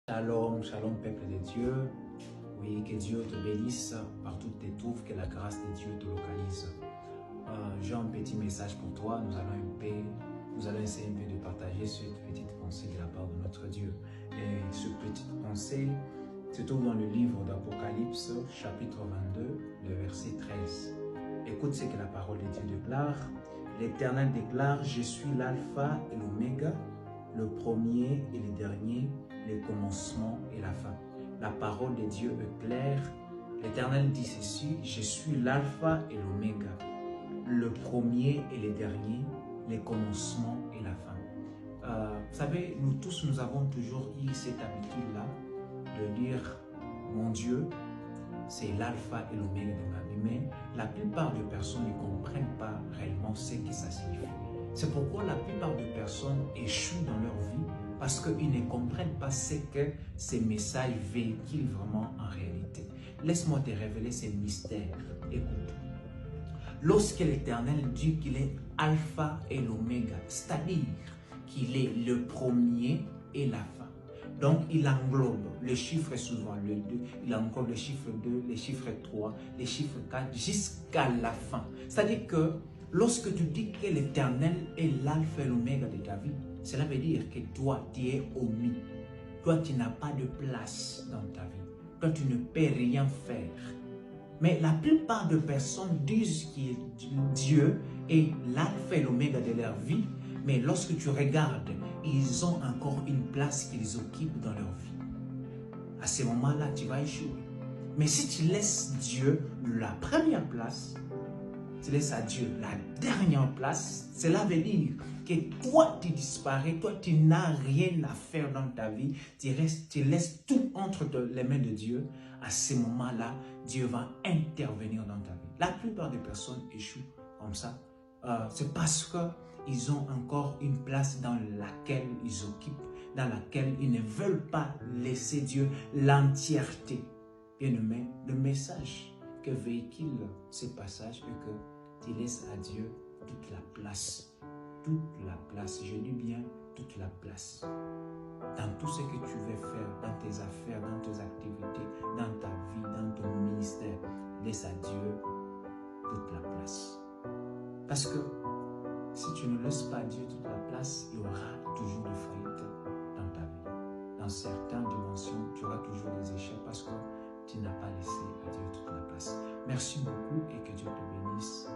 Shalom, shalom peuple de Dieu. Oui, que Dieu te bénisse partout où tu te trouves, que la grâce de Dieu te localise. J'ai un petit message pour toi. Nous allons essayer un peu de partager cette petite pensée de la part de notre Dieu. Et cette petite pensée se trouve dans le livre d'Apocalypse, chapitre 22, le verset 13. Écoute ce que la parole de Dieu déclare. L'Éternel déclare: je suis l'alpha et l'oméga, le premier et le dernier, le commencement et la fin. La parole de Dieu est claire. L'Éternel dit ceci: je suis l'alpha et l'oméga, le premier et le dernier, le commencement et la fin. Vous savez, nous tous, nous avons toujours eu cette habitude-là de dire: mon Dieu, c'est l'alpha et l'oméga de ma vie. Mais la plupart des personnes ne comprennent pas réellement ce que ça signifie. C'est pourquoi la plupart des personnes échouent dans leur vie, parce qu'ils ne comprennent pas ce que ces messages véhiculent vraiment en réalité. Laisse-moi te révéler ces mystères. Écoute. Lorsque l'Éternel dit qu'il est alpha et l'oméga, c'est-à-dire qu'il est le premier et la fin. Donc, il englobe le chiffre souvent, le 2, il englobe le chiffre 2, le chiffre 3, le chiffre 4, jusqu'à la fin. C'est-à-dire que lorsque tu dis que l'Éternel est l'alpha et l'oméga de ta vie, cela veut dire que toi, tu es omis. Toi, tu n'as pas de place dans ta vie. Toi, tu ne peux rien faire. Mais la plupart des personnes disent que Dieu est l'alpha et l'oméga de leur vie, mais lorsque tu regardes, ils ont encore une place qu'ils occupent dans leur vie. À ce moment-là, tu vas échouer. Mais si tu laisses Dieu la première place, tu laisses à Dieu la dernière place, cela veut dire que toi, tu disparais, toi, tu n'as rien à faire dans ta vie, tu laisses tout entre les mains de Dieu. À ce moment-là, Dieu va intervenir dans ta vie. La plupart des personnes échouent comme ça. C'est parce qu'ils ont encore une place dans laquelle ils occupent, dans laquelle ils ne veulent pas laisser Dieu l'entièreté. Bien-aimé, le message que véhicule ces passages est que tu laisses à Dieu toute la place. Toute la place, je dis bien toute la place. Dans tout ce que tu veux faire, dans tes affaires, dans tes activités, dans ta vie, dans ton ministère, laisse à Dieu toute la place. Parce que si tu ne laisses pas à Dieu toute la place, il y aura toujours des faillites dans ta vie. Dans certaines dimensions, tu auras toujours des échecs parce que tu n'as pas laissé à Dieu toute la place. Merci beaucoup et que Dieu te bénisse.